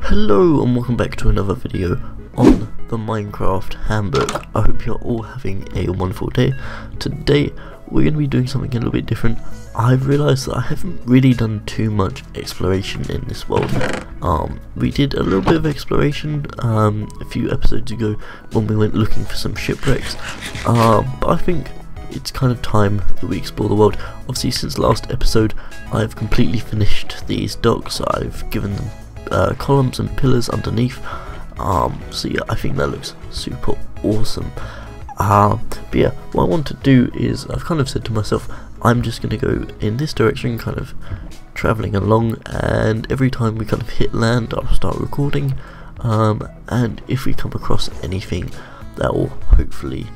Hello and welcome back to another video on the Minecraft Handbook. I hope you're all having a wonderful day. Today we're going to be doing something a little bit different. I've realised that I haven't really done too much exploration in this world. We did a little bit of exploration a few episodes ago when we went looking for some shipwrecks, but I think it's kind of time that we explore the world. Obviously since last episode I've completely finished these docks. I've given them columns and pillars underneath, so yeah, I think that looks super awesome. But yeah, what I want to do is, I've kind of said to myself, I'm just going to go in this direction, kind of travelling along, and every time we kind of hit land I'll start recording, and if we come across anything that will hopefully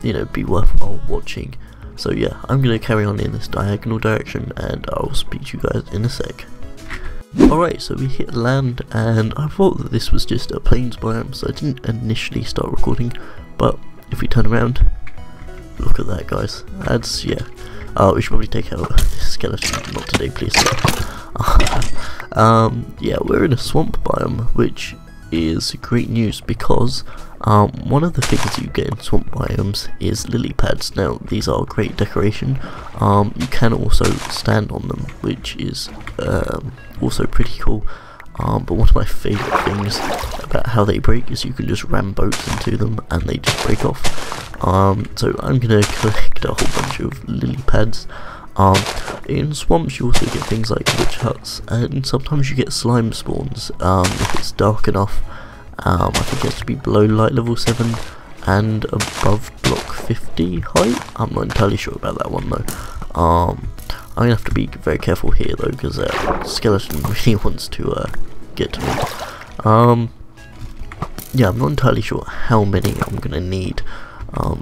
you know, be worthwhile watching. So yeah, I'm going to carry on in this diagonal direction and I'll speak to you guys in a sec. Alright, so we hit land and I thought that this was just a plains biome, so I didn't initially start recording, but if we turn around, look at that guys, that's, yeah, we should probably take out this skeleton, not today please. Yeah, we're in a swamp biome, which is great news because one of the things you get in swamp biomes is lily pads. Now these are great decoration. You can also stand on them, which is also pretty cool, but one of my favourite things about how they break is you can just ram boats into them and they just break off. So I'm going to collect a whole bunch of lily pads. In swamps you also get things like witch huts, and sometimes you get slime spawns if it's dark enough. I think it has to be below light level 7 and above block 50 height. I'm not entirely sure about that one though. I'm going to have to be very careful here though, because skeleton really wants to get to me. Yeah, I'm not entirely sure how many I'm going to need,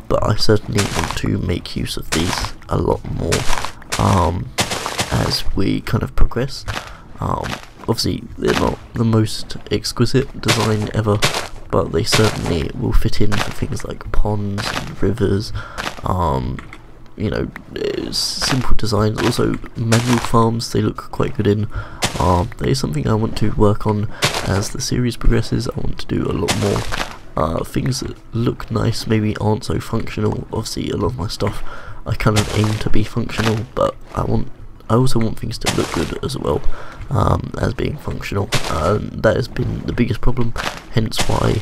but I certainly want to make use of these a lot more as we kind of progress. Obviously they're not the most exquisite design ever, but they certainly will fit in for things like ponds and rivers, you know, simple designs. Also manual farms, they look quite good in. That is something I want to work on as the series progresses. I want to do a lot more things that look nice, maybe aren't so functional. Obviously a lot of my stuff I kind of aim to be functional, but I also want things to look good as well as being functional. That has been the biggest problem, hence why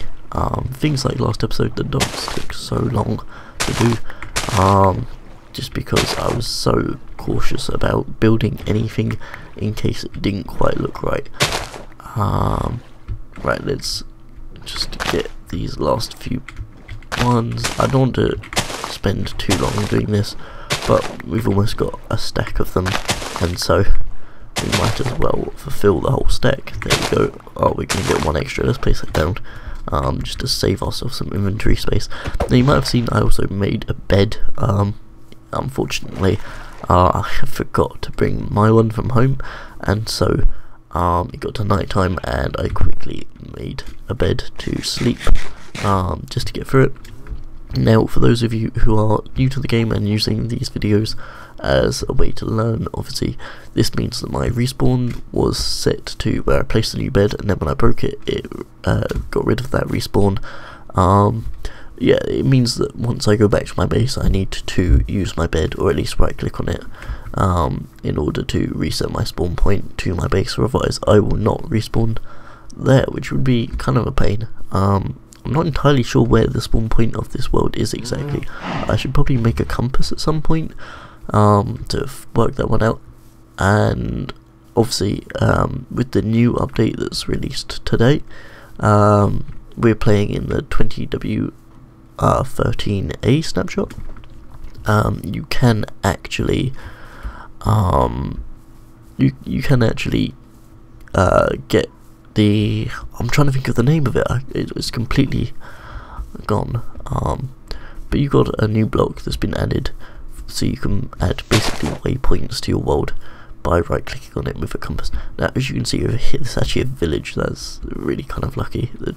things like last episode, the docks, took so long to do, just because I was so cautious about building anything in case it didn't quite look right. Right, let's just get these last few ones. I don't want to spend too long doing this, but we've almost got a stack of them, and so we might as well fulfill the whole stack. There we go. Oh, we're going to get one extra. Let's place it down, just to save ourselves some inventory space. Now you might have seen I also made a bed. Unfortunately I forgot to bring my one from home, and so it got to night time and I quickly made a bed to sleep, just to get through it. Now for those of you who are new to the game and using these videos as a way to learn, obviously this means that my respawn was set to where I placed a new bed, and then when I broke it, it got rid of that respawn. Yeah, it means that once I go back to my base I need to use my bed, or at least right click on it, in order to reset my spawn point to my base, or otherwise I will not respawn there, which would be kind of a pain. I'm not entirely sure where the spawn point of this world is exactly. I should probably make a compass at some point to work that one out. And obviously with the new update that's released today, we're playing in the 20W13A snapshot. You can actually you can actually get the, I'm trying to think of the name of it, it's completely gone, but you got a new block that's been added, so you can add basically waypoints to your world by right clicking on it with a compass. Now as you can see over here, there's actually a village. That's really kind of lucky that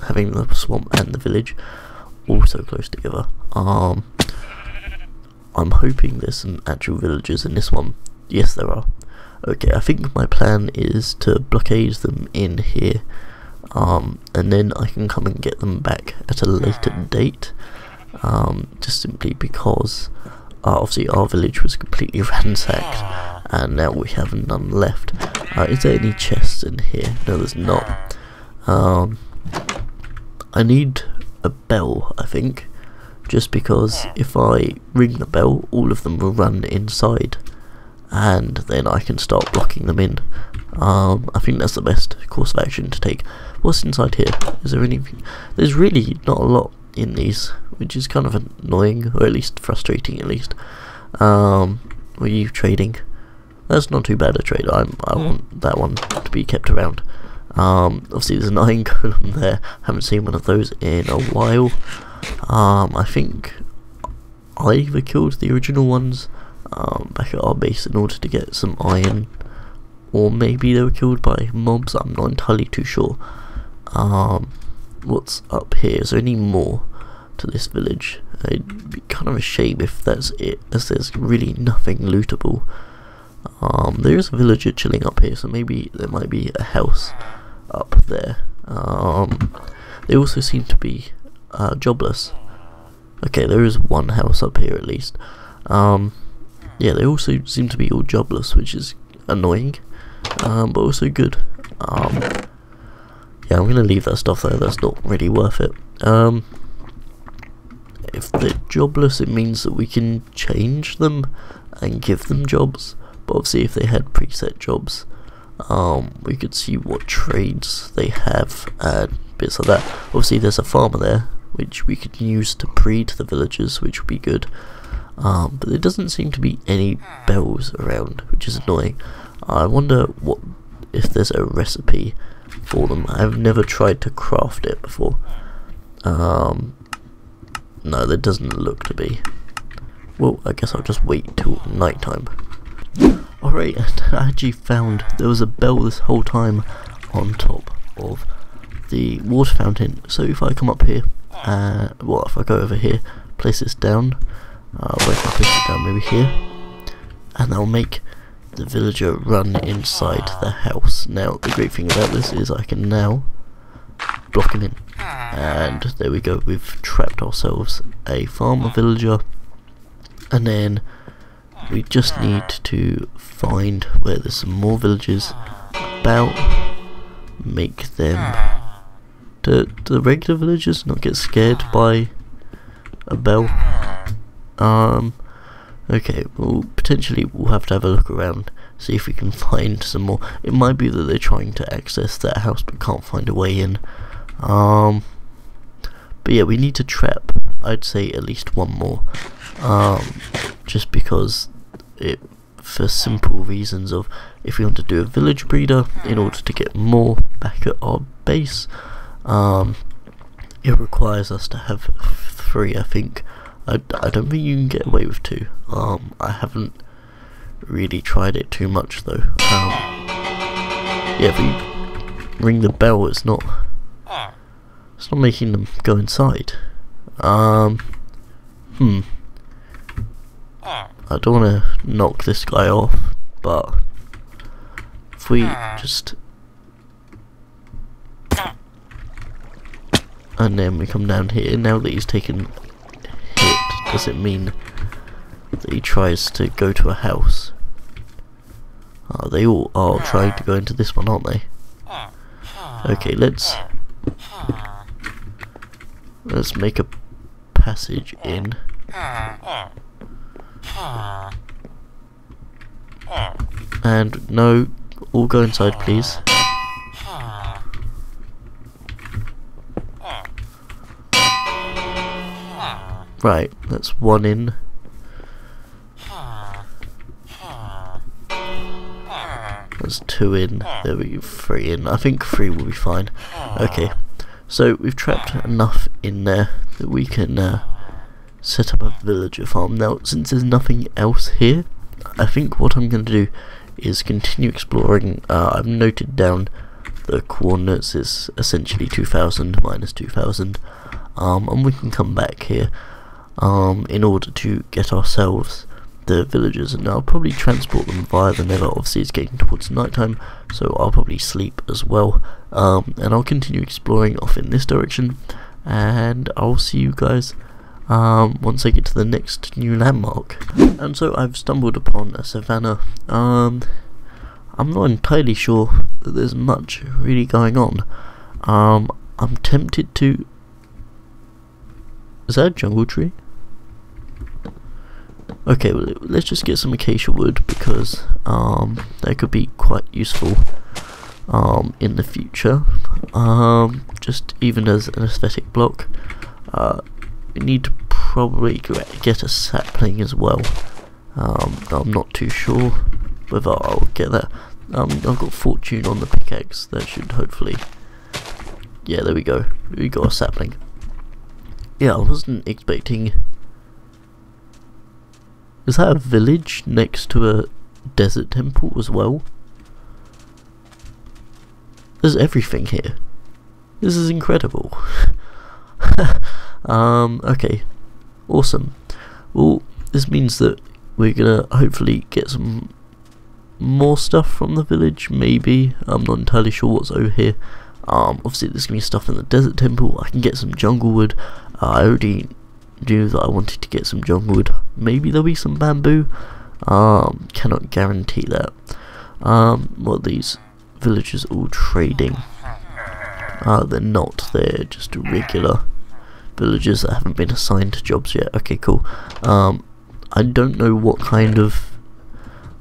having the swamp and the village all so close together. I'm hoping there's some actual villagers in this one. Yes there are. Okay, I think my plan is to blockade them in here, and then I can come and get them back at a later date, just simply because obviously our village was completely ransacked and now we have none left. Is there any chests in here? No, there's not. I need a bell, I think, just because if I ring the bell, all of them will run inside, and then I can start blocking them in. I think that's the best course of action to take. What's inside here? Is there anything? There's really not a lot in these, which is kind of annoying, or at least frustrating at least. Were you trading? That's not too bad a trade. I want that one to be kept around. Obviously there's an iron golem there. Haven't seen one of those in a while. I think I either killed the original ones back at our base in order to get some iron, or maybe they were killed by mobs. I'm not entirely too sure. What's up here? Is there any more to this village? It'd be kind of a shame if that's it, as there's really nothing lootable. There is a villager chilling up here, so maybe there might be a house up there. They also seem to be jobless. Okay, there is one house up here at least. Yeah, they also seem to be all jobless, which is annoying, but also good. Yeah, I'm gonna leave that stuff there. That's not really worth it. If they're jobless, it means that we can change them and give them jobs. But obviously, if they had preset jobs, we could see what trades they have and bits like that. Obviously, there's a farmer there, which we could use to breed the villagers, which would be good. But there doesn't seem to be any bells around, which is annoying. I wonder if there's a recipe for them. I've never tried to craft it before. No, there doesn't look to be. Well, I guess I'll just wait till night time. Alright, I actually found there was a bell this whole time on top of the water fountain. So if I come up here, well, if I go over here, place this down, where can I place it down? Maybe here, and that'll make the villager run inside the house. Now, the great thing about this is I can now block him in, and there we go. We've trapped ourselves a farmer villager, and then we just need to find where there's some more villagers about, make them, do the regular villagers not get scared by a bell? Okay, well, potentially we'll have to have a look around, see if we can find some more. It might be that they're trying to access that house but can't find a way in. But yeah, we need to trap, I'd say, at least one more. Just because for simple reasons of, if we want to do a village breeder in order to get more back at our base, it requires us to have 3, I think. I don't think you can get away with 2. I haven't really tried it too much though. Yeah, if you ring the bell, it's not making them go inside. I don't want to knock this guy off, but if we just, and then we come down here, now that he's taken hit, does it mean that he tries to go to a house? They all are trying to go into this one, aren't they? Okay, let's make a passage in. And no, all go inside, please. Right, that's 1 in. That's 2 in. There we go, 3 in. I think 3 will be fine. Okay, so we've trapped enough in there that we can set up a villager farm. Now, since there's nothing else here, I think what I'm going to do is continue exploring. I've noted down the coordinates is essentially 2000 minus 2000, and we can come back here in order to get ourselves the villagers, and I'll probably transport them via the nether. Obviously it's getting towards nighttime, so I'll probably sleep as well, and I'll continue exploring off in this direction, and I'll see you guys once I get to the next new landmark. And so I've stumbled upon a savannah. I'm not entirely sure that there's much really going on. I'm tempted to... Is that a jungle tree? Okay, well, let's just get some acacia wood, because that could be quite useful in the future, just even as an aesthetic block. We need to probably get a sapling as well. I'm not too sure whether I'll get that. I've got fortune on the pickaxe. That should hopefully... Yeah, there we go. We got a sapling. Yeah, I wasn't expecting... Is that a village next to a desert temple as well? There's everything here. This is incredible. Okay. Awesome. Well, this means that we're gonna hopefully get some more stuff from the village, maybe. I'm not entirely sure what's over here. Obviously there's gonna be stuff in the desert temple. I can get some jungle wood. I already knew that I wanted to get some jungle wood. Maybe there'll be some bamboo. Cannot guarantee that. What are these villagers all trading? They're not. They're just regular villagers that haven't been assigned to jobs yet. Okay, cool. I don't know what kind of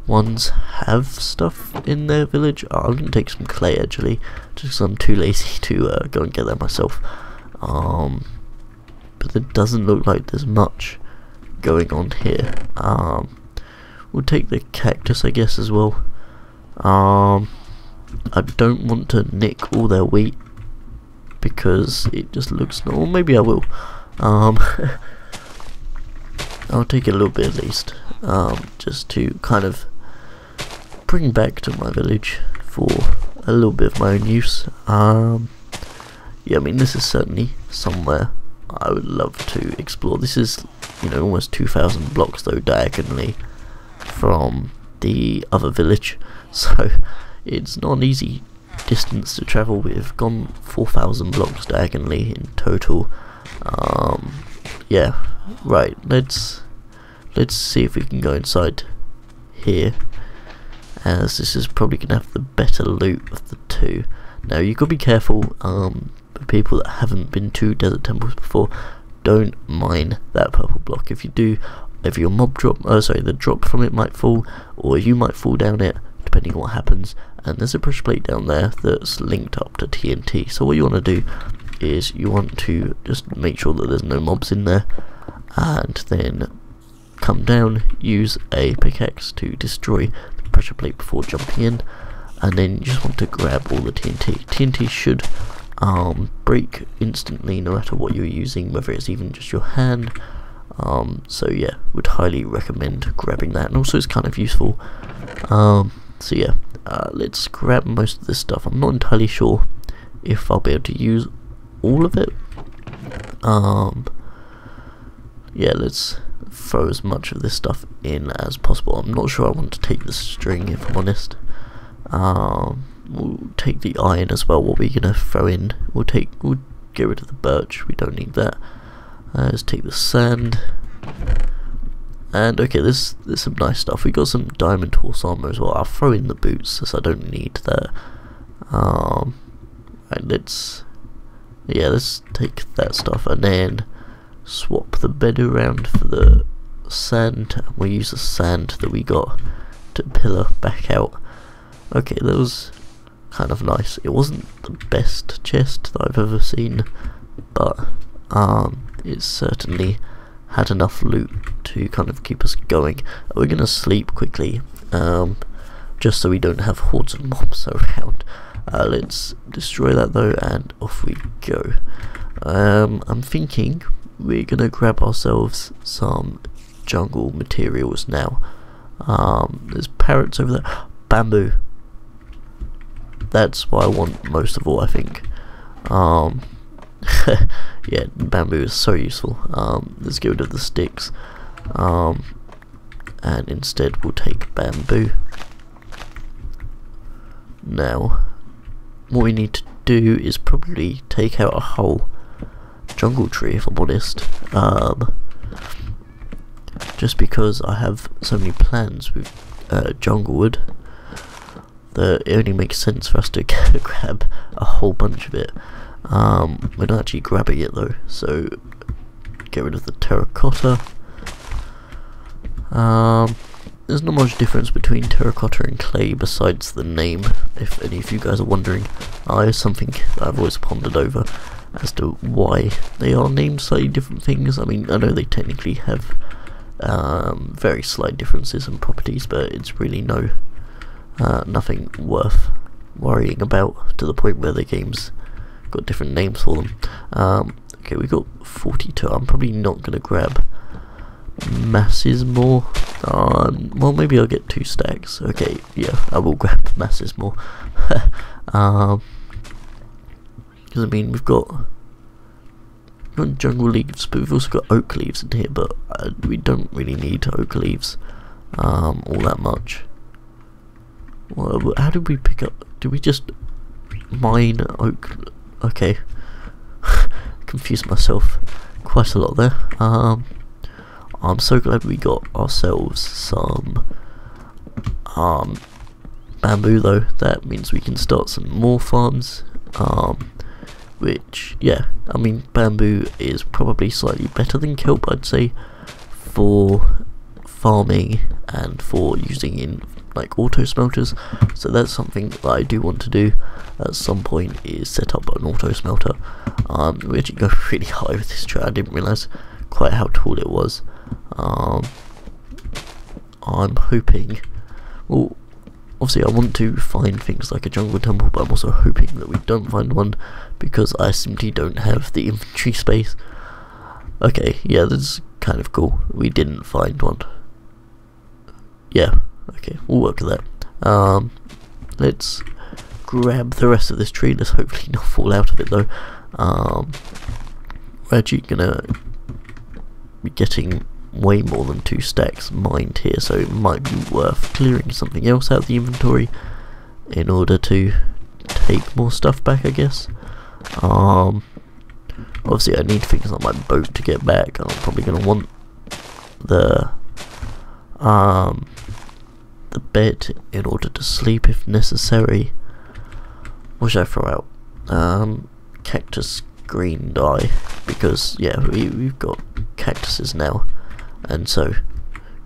ones have stuff in their village. I'm gonna take some clay actually, just because I'm too lazy to go and get that myself. But it doesn't look like there's much going on here. We'll take the cactus, I guess, as well. I don't want to nick all their wheat because it just looks... Or maybe I will. I'll take a little bit at least, just to kind of bring back to my village for a little bit of my own use. Yeah, I mean, this is certainly somewhere I would love to explore. This is, you know, almost 2,000 blocks though diagonally from the other village, so it's not an easy distance to travel. We've gone 4,000 blocks diagonally in total. Yeah, right, let's see if we can go inside here, as this is probably gonna have the better loot of the two. Now you gotta be careful, for people that haven't been to desert temples before, don't mine that purple block. If you do, if your mob drop, the drop from it might fall, or you might fall down it, depending on what happens. And there's a pressure plate down there that's linked up to TNT. So what you want to do is you want to just make sure that there's no mobs in there, and then come down, use a pickaxe to destroy the pressure plate before jumping in, and then you just want to grab all the TNT. TNT should break instantly no matter what you're using, whether it's even just your hand. So yeah, would highly recommend grabbing that, and also it's kind of useful. So yeah, let's grab most of this stuff. I'm not entirely sure if I'll be able to use all of it. Yeah, let's throw as much of this stuff in as possible. I'm not sure I want to take the string, if I'm honest. We'll take the iron as well. What we're gonna throw in, we'll get rid of the birch, we don't need that. Let's take the sand, and okay, there's some nice stuff. We got some diamond horse armor as well. I'll throw in the boots as I don't need that. Right, let's take that stuff and then swap the bed around for the sand. We'll use the sand that we got to pillar back out. Okay, that was kind of nice. It wasn't the best chest that I've ever seen, but it certainly had enough loot to kind of keep us going. We're gonna sleep quickly, just so we don't have hordes of mobs around. Let's destroy that though, and off we go. I'm thinking we're gonna grab ourselves some jungle materials now. There's parrots over there. Bamboo. That's what I want most of all, I think. Yeah, bamboo is so useful. Let's get rid of the sticks. and instead we'll take bamboo. Now, what we need to do is probably take out a whole jungle tree, if I'm honest. Just because I have so many plans with jungle wood, that it only makes sense for us to grab a whole bunch of it. We're not actually grabbing it though, so get rid of the terracotta. There's not much difference between terracotta and clay besides the name, if any of you guys are wondering. It's something that I've always pondered over as to why they are named slightly different things. I mean, I know they technically have very slight differences in properties, but it's really nothing worth worrying about to the point where the game's got different names for them. Okay, we got 42. I'm probably not going to grab masses more. Well, maybe I'll get 2 stacks. Okay, yeah, I will grab masses more. Because I mean, we've got jungle leaves, but we've also got oak leaves in here, but we don't really need oak leaves all that much. Well, how did we pick up? Did we just mine oak? Okay, confused myself quite a lot there. I'm so glad we got ourselves some bamboo though. That means we can start some more farms. Which, yeah, I mean, bamboo is probably slightly better than kelp, I'd say, for farming and for using in like auto smelters. So that's something that I do want to do at some point, is set up an auto smelter. We actually go really high with this tree. I didn't realise quite how tall it was. I'm hoping, well, obviously I want to find things like a jungle temple, but I'm also hoping that we don't find one, because I simply don't have the inventory space. Okay, yeah, that's kind of cool. We didn't find one. Yeah, okay, we'll work with that. Let's grab the rest of this tree. Let's hopefully not fall out of it though. We're actually gonna be getting way more than 2 stacks mined here, so it might be worth clearing something else out of the inventory in order to take more stuff back, I guess. Obviously I need things like my boat to get back. I'm probably going to want the bed in order to sleep if necessary. What should I throw out? Cactus green dye, because yeah, we've got cactuses now, and so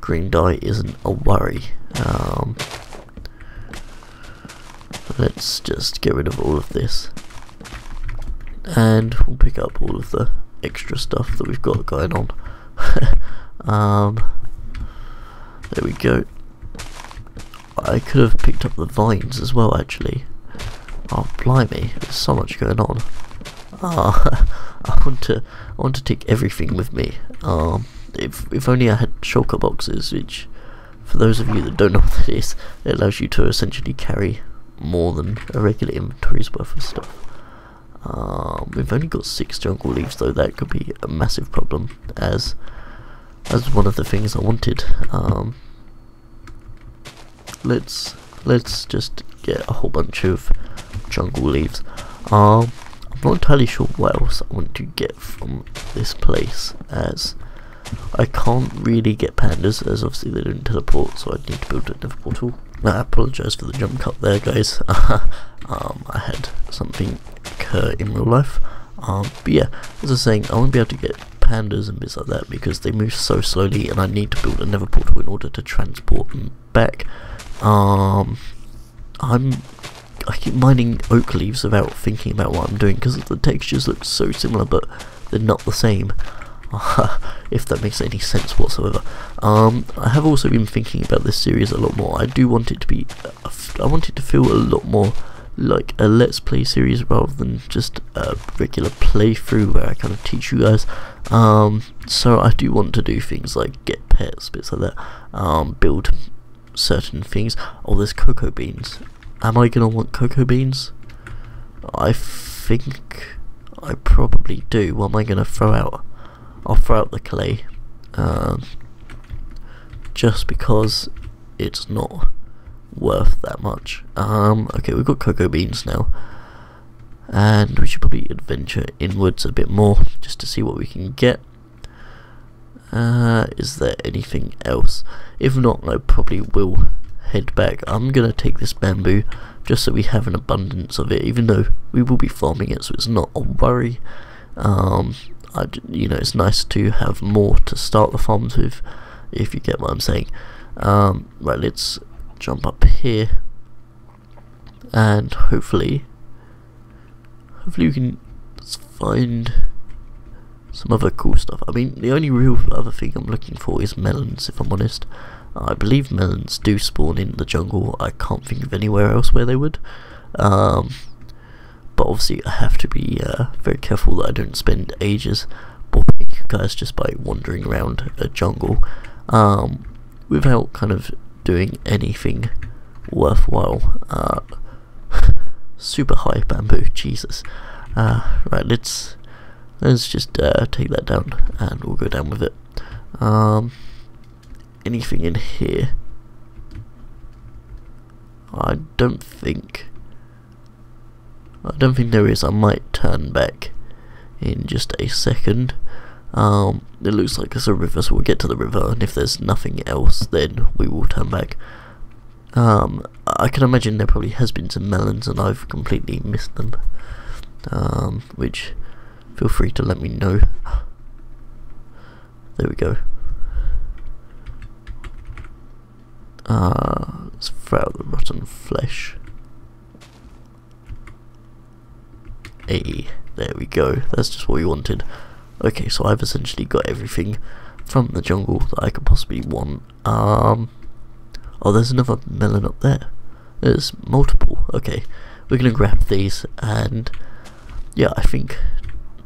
green dye isn't a worry. Let's just get rid of all of this, and we'll pick up all of the extra stuff that we've got going on. There we go. I could have picked up the vines as well, actually. Oh blimey, there's so much going on. I want to take everything with me. If only I had shulker boxes, which, for those of you that don't know what that is, it allows you to essentially carry more than a regular inventory's worth of stuff. We've only got 6 jungle leaves though. That could be a massive problem, as one of the things I wanted. Let's just get a whole bunch of jungle leaves. I'm not entirely sure what else I want to get from this place, as I can't really get pandas, as obviously they don't teleport, so I need to build another portal. I apologise for the jump cut there, guys. I had something occur in real life. But yeah, as I was saying, I won't be able to get pandas and bits like that because they move so slowly, and I need to build another portal in order to transport them back. I keep mining oak leaves without thinking about what I'm doing, because the textures look so similar, but they're not the same. If that makes any sense whatsoever. I have also been thinking about this series a lot more. I do want it to be, I want it to feel a lot more like a let's play series rather than just a regular playthrough where I kind of teach you guys. So I do want to do things like get pets, bits like that, build certain things. Oh, there's cocoa beans. Am I gonna want cocoa beans? I think I probably do. What am I gonna throw out? I'll throw out the clay, just because it's not worth that much. Okay, we've got cocoa beans now, and we should probably adventure inwards a bit more just to see what we can get. Is there anything else? If not, I probably will head back. I'm gonna take this bamboo just so we have an abundance of it, even though we will be farming it, so it's not a worry. You know, it's nice to have more to start the farms with, if you get what I'm saying. Right, let's jump up here, and hopefully we can find some other cool stuff. I mean, the only real other thing I'm looking for is melons, if I'm honest. I believe melons do spawn in the jungle. I can't think of anywhere else where they would. But obviously I have to be very careful that I don't spend ages boring you guys just by wandering around a jungle without kind of doing anything worthwhile. Super high bamboo, Jesus. Right, let's just take that down and we'll go down with it. Anything in here? I don't think there is. I might turn back in just a second. It looks like there's a river, so we'll get to the river, and if there's nothing else then we will turn back. I can imagine there probably has been some melons and I've completely missed them, which feel free to let me know. There we go. Let's throw out the rotten flesh. Hey, there we go. That's just what we wanted. Okay, so I've essentially got everything from the jungle that I could possibly want. Oh, there's another melon up there. There's multiple. Okay, we're gonna grab these, and yeah, I think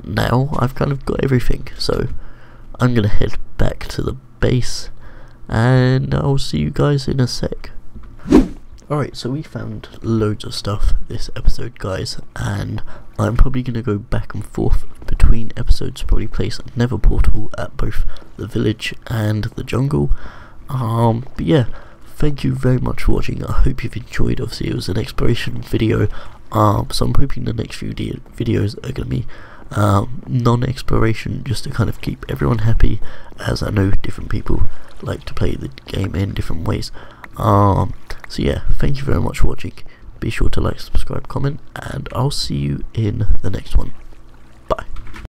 now I've kind of got everything. So I'm gonna head back to the base, and I'll see you guys in a sec. Alright, so we found loads of stuff this episode, guys, and I'm probably going to go back and forth between episodes, probably place a nether portal at both the village and the jungle. But yeah, thank you very much for watching. I hope you've enjoyed. Obviously it was an exploration video, so I'm hoping the next few videos are going to be non-exploration, just to kind of keep everyone happy, as I know different people like to play the game in different ways. So yeah, thank you very much for watching. Be sure to like, subscribe, comment, and I'll see you in the next one.